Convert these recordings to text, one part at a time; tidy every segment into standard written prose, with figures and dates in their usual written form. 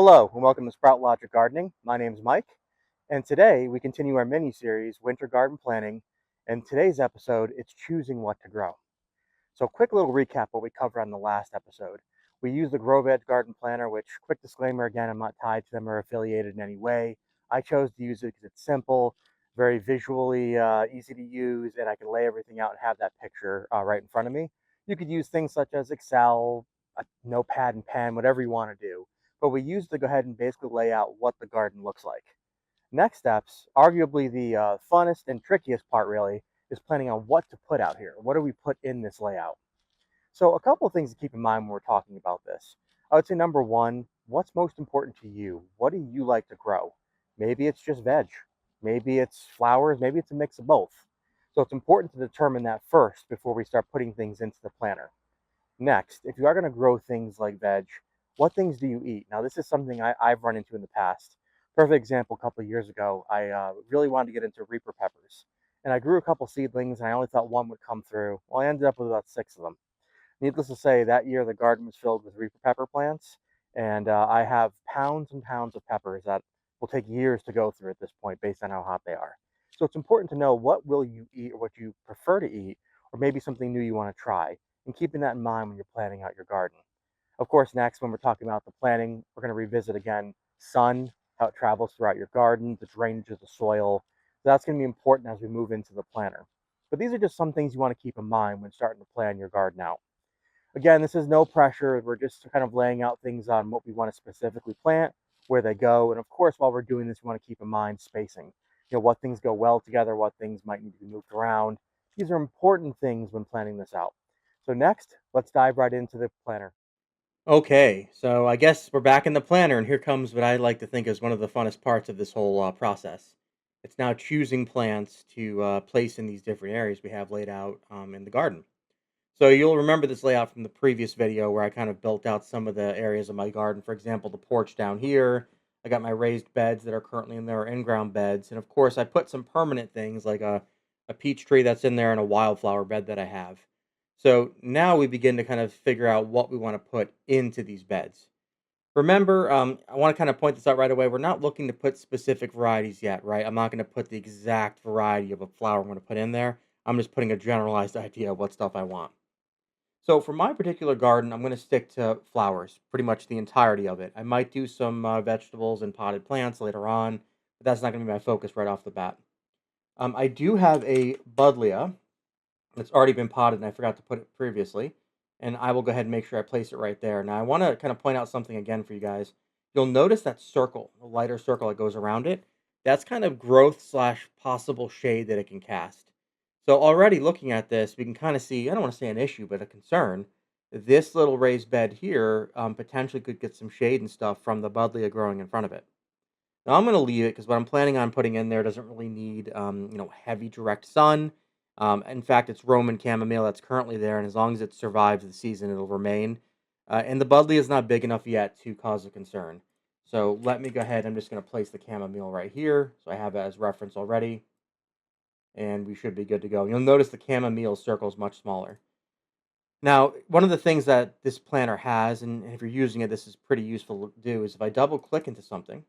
Hello and welcome to Sproutlogic Gardening. My name is Mike, and today we continue our mini-series, Winter Garden Planning. And today's episode, it's choosing what to grow. So quick little recap what we covered on the last episode. We used the GrowVeg Garden Planner, which, quick disclaimer again, I'm not tied to them or affiliated in any way. I chose to use it because it's simple, very visually easy to use, and I can lay everything out and have that picture right in front of me. You could use things such as Excel, a notepad and pen, whatever you want to do. But we used to go ahead and basically lay out what the garden looks like. Next steps, arguably the funnest and trickiest part really, is planning on what to put out here. What do we put in this layout? So a couple of things to keep in mind when we're talking about this. I would say number one, what's most important to you? What do you like to grow? Maybe it's just veg. Maybe it's flowers. Maybe it's a mix of both. So it's important to determine that first before we start putting things into the planner. Next, if you are going to grow things like veg, what things do you eat? Now, this is something I've run into in the past. Perfect example, a couple of years ago, I really wanted to get into Reaper peppers. And I grew a couple seedlings, and I only thought one would come through. Well, I ended up with about 6 of them. Needless to say, that year the garden was filled with Reaper pepper plants, and I have pounds and pounds of peppers that will take years to go through at this point based on how hot they are. So it's important to know what will you eat or what you prefer to eat, or maybe something new you want to try, and keeping that in mind when you're planning out your garden. Of course, next, when we're talking about the planning, we're going to revisit again sun, how it travels throughout your garden, the drainage of the soil. So that's going to be important as we move into the planner. But these are just some things you want to keep in mind when starting to plan your garden out. Again, this is no pressure. We're just kind of laying out things on what we want to specifically plant, where they go. And of course, while we're doing this, we want to keep in mind spacing. What things go well together, what things might need to be moved around. These are important things when planning this out. So next, let's dive right into the planner. Okay, so I guess we're back in the planner, and here comes what I like to think is one of the funnest parts of this whole process. It's now choosing plants to place in these different areas we have laid out in the garden. So you'll remember this layout from the previous video where I kind of built out some of the areas of my garden. For example, the porch down here. I got my raised beds that are currently in there, in-ground beds. And of course, I put some permanent things like a peach tree that's in there and a wildflower bed that I have. So now we begin to kind of figure out what we want to put into these beds. Remember, I want to kind of point this out right away. We're not looking to put specific varieties yet, right? I'm not going to put the exact variety of a flower I'm going to put in there. I'm just putting a generalized idea of what stuff I want. So for my particular garden, I'm going to stick to flowers, pretty much the entirety of it. I might do some vegetables and potted plants later on, but that's not going to be my focus right off the bat. I do have a buddleia that's already been potted, and I forgot to put it previously. And I will go ahead and make sure I place it right there. Now, I want to kind of point out something again for you guys. You'll notice that circle, the lighter circle that goes around it. That's kind of growth slash possible shade that it can cast. So already looking at this, we can kind of see, I don't want to say an issue, but a concern. This little raised bed here potentially could get some shade and stuff from the buddleia growing in front of it. Now I'm going to leave it because what I'm planning on putting in there doesn't really need, heavy direct sun. In fact, it's Roman chamomile that's currently there, and as long as it survives the season, it'll remain. And the buddleia is not big enough yet to cause a concern. So let me go ahead. I'm just going to place the chamomile right here. So I have it as reference already, and we should be good to go. You'll notice the chamomile circle is much smaller. Now, one of the things that this planner has, and if you're using it, this is pretty useful to do, is if I double click into something,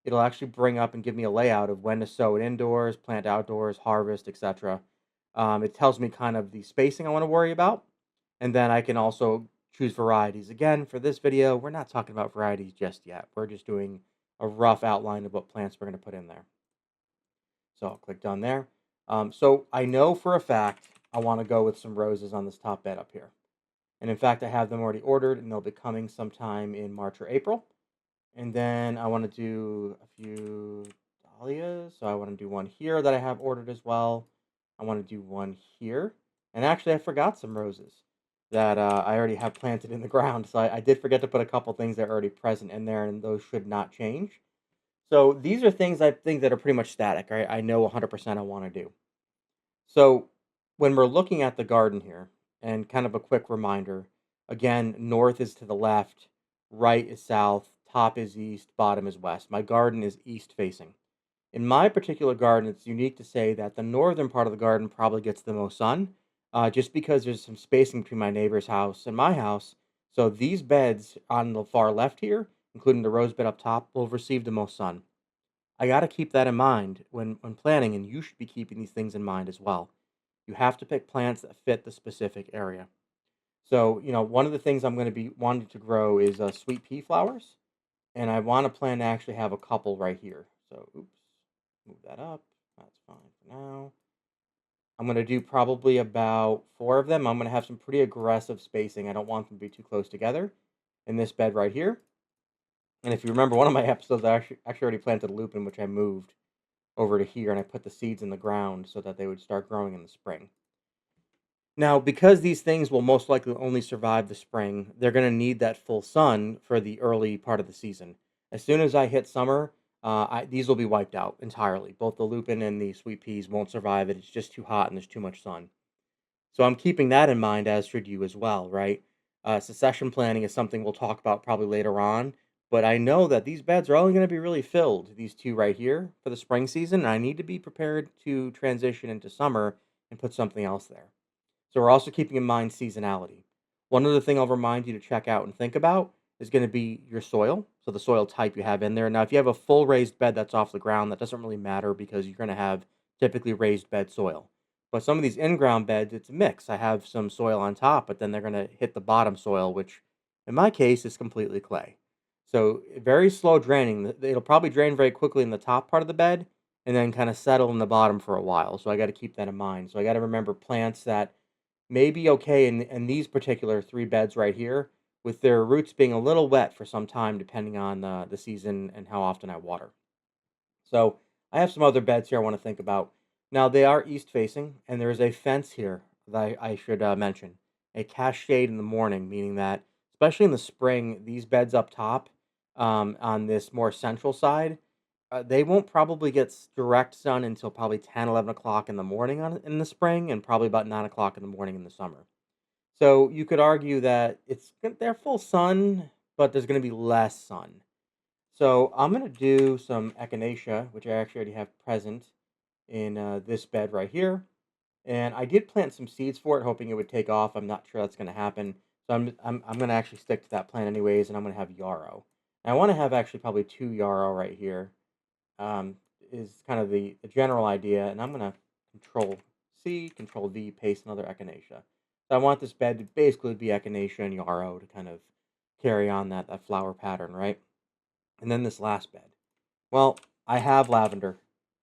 it'll actually bring up and give me a layout of when to sow it indoors, plant outdoors, harvest, etc. It tells me kind of the spacing I want to worry about, and then I can also choose varieties. Again, for this video, we're not talking about varieties just yet. We're just doing a rough outline of what plants we're going to put in there. So I'll click done there. So I know for a fact I want to go with some roses on this top bed up here. And in fact, I have them already ordered, and they'll be coming sometime in March or April. And then I want to do a few dahlias. So I want to do one here that I have ordered as well. I want to do one here. And actually, I forgot some roses that I already have planted in the ground. So I did forget to put a couple things that are already present in there, and those should not change. So these are things I think that are pretty much static, right? I know 100% I want to do. So when we're looking at the garden here, and kind of a quick reminder, again, north is to the left, right is south, top is east, bottom is west. My garden is east facing. In my particular garden, it's unique to say that the northern part of the garden probably gets the most sun, just because there's some spacing between my neighbor's house and my house. So these beds on the far left here including the rose bed up top, will receive the most sun. I got to keep that in mind when planning, and you should be keeping these things in mind as well. You have to pick plants that fit the specific area. So, one of the things I'm going to be wanting to grow is sweet pea flowers, and I want to plan to actually have a couple right here. So, oops, move that up. That's fine for now. I'm going to do probably about four of them. I'm going to have some pretty aggressive spacing. I don't want them to be too close together in this bed right here. And if you remember one of my episodes, I actually already planted a lupin, which I moved over to here, and I put the seeds in the ground so that they would start growing in the spring. Now, because these things will most likely only survive the spring, they're going to need that full sun for the early part of the season. As soon as I hit summer, these will be wiped out entirely. Both the lupin and the sweet peas won't survive it. It's just too hot and there's too much sun. So I'm keeping that in mind, as should you as well, right? Succession planning is something we'll talk about probably later on. But I know that these beds are only going to be really filled, these two right here, for the spring season. And I need to be prepared to transition into summer and put something else there. So we're also keeping in mind seasonality. One other thing I'll remind you to check out and think about is going to be your soil. So the soil type you have in there. Now, if you have a full raised bed that's off the ground, that doesn't really matter because you're going to have typically raised bed soil. But some of these in-ground beds, it's a mix. I have some soil on top, but then they're going to hit the bottom soil, which in my case is completely clay. So very slow draining. It'll probably drain very quickly in the top part of the bed and then kind of settle in the bottom for a while. So I got to keep that in mind. So I got to remember plants that may be okay in these particular three beds right here, with their roots being a little wet for some time, depending on the season and how often I water. So I have some other beds here I want to think about. Now they are east facing, and there is a fence here that I should mention. A cast shade in the morning, meaning that especially in the spring, these beds up top on this more central side, they won't probably get direct sun until probably 10, 11 o'clock in the morning in the spring, and probably about 9 o'clock in the morning in the summer. So you could argue that they're full sun, but there's going to be less sun. So I'm going to do some echinacea, which I actually already have present in this bed right here. And I did plant some seeds for it, hoping it would take off. I'm not sure that's going to happen. So I'm going to actually stick to that plant anyways, and I'm going to have yarrow. And I want to have actually probably two yarrow right here. Um, is kind of the general idea, and I'm going to Control C, Control V, paste another echinacea. So I want this bed to basically be echinacea and yarrow to kind of carry on that flower pattern, right? And then this last bed. Well, I have lavender,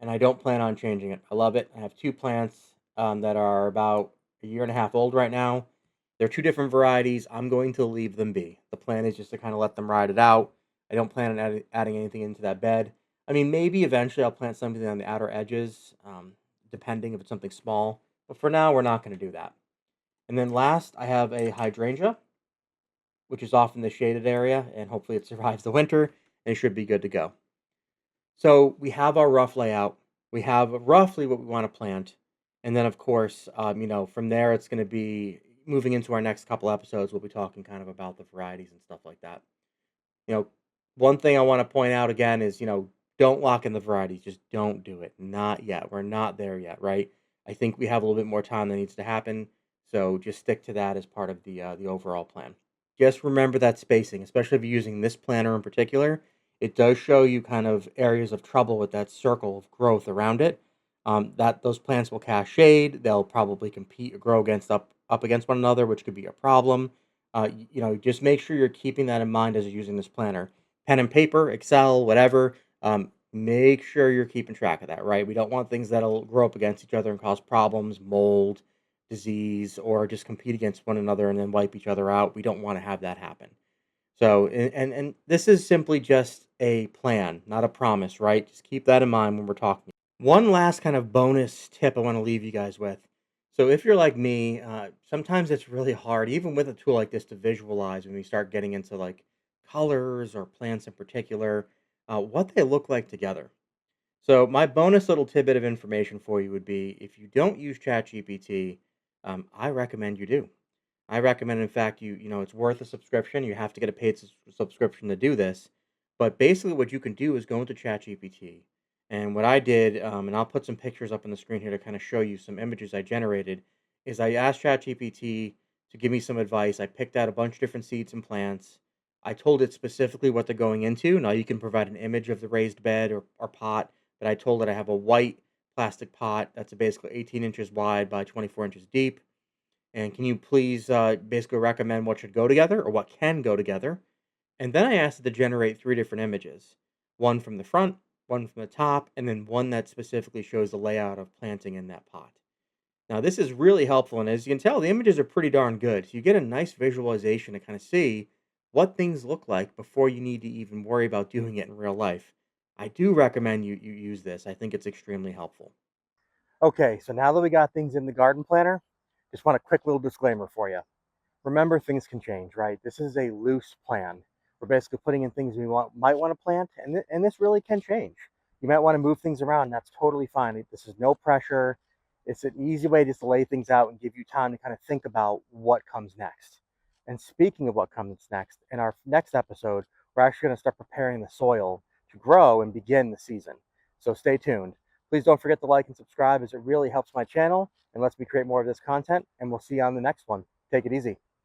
and I don't plan on changing it. I love it. I have two plants that are about a year and a half old right now. They're two different varieties. I'm going to leave them be. The plan is just to kind of let them ride it out. I don't plan on adding anything into that bed. I mean, maybe eventually I'll plant something on the outer edges, depending if it's something small. But for now, we're not going to do that. And then last, I have a hydrangea, which is off in the shaded area, and hopefully it survives the winter and it should be good to go. So we have our rough layout. We have roughly what we want to plant. And then, of course, from there, it's going to be moving into our next couple episodes. We'll be talking kind of about the varieties and stuff like that. You know, one thing I want to point out again is, don't lock in the varieties. Just don't do it. Not yet. We're not there yet, right? I think we have a little bit more time that needs to happen. So just stick to that as part of the overall plan. Just remember that spacing, especially if you're using this planner in particular. It does show you kind of areas of trouble with that circle of growth around it. That those plants will cast shade. They'll probably compete or grow up against one another, which could be a problem. Just make sure you're keeping that in mind as you're using this planner. Pen and paper, Excel, whatever. Make sure you're keeping track of that, right? We don't want things that'll grow up against each other and cause problems, mold, disease, or just compete against one another and then wipe each other out. We don't want to have that happen. So, and this is simply just a plan, not a promise, right? Just keep that in mind when we're talking. One last kind of bonus tip I want to leave you guys with. So, if you're like me, sometimes it's really hard, even with a tool like this, to visualize when we start getting into like colors or plants in particular, what they look like together. So, my bonus little tidbit of information for you would be if you don't use ChatGPT, I recommend you do. I recommend, in fact, it's worth a subscription. You have to get a paid subscription to do this. But basically, what you can do is go into ChatGPT. And what I did, and I'll put some pictures up on the screen here to kind of show you some images I generated, is I asked ChatGPT to give me some advice. I picked out a bunch of different seeds and plants. I told it specifically what they're going into. Now you can provide an image of the raised bed or pot, but I told it I have a white plastic pot that's basically 18 inches wide by 24 inches deep. And can you please basically recommend what should go together or what can go together? And then I asked it to generate three different images, one from the front, one from the top, and then one that specifically shows the layout of planting in that pot. Now, this is really helpful. And as you can tell, the images are pretty darn good. So you get a nice visualization to kind of see what things look like before you need to even worry about doing it in real life. I do recommend you use this. I think it's extremely helpful. Okay, so now that we got things in the garden planner, just want a quick little disclaimer for you. Remember, things can change, right? This is a loose plan. We're basically putting in things we might want to plant, and this really can change. You might want to move things around, and that's totally fine. This is no pressure. It's an easy way just to lay things out and give you time to kind of think about what comes next. And speaking of what comes next, in our next episode, we're actually going to start preparing the soil to grow and begin the season. So stay tuned. Please don't forget to like and subscribe as it really helps my channel and lets me create more of this content. And we'll see you on the next one. Take it easy.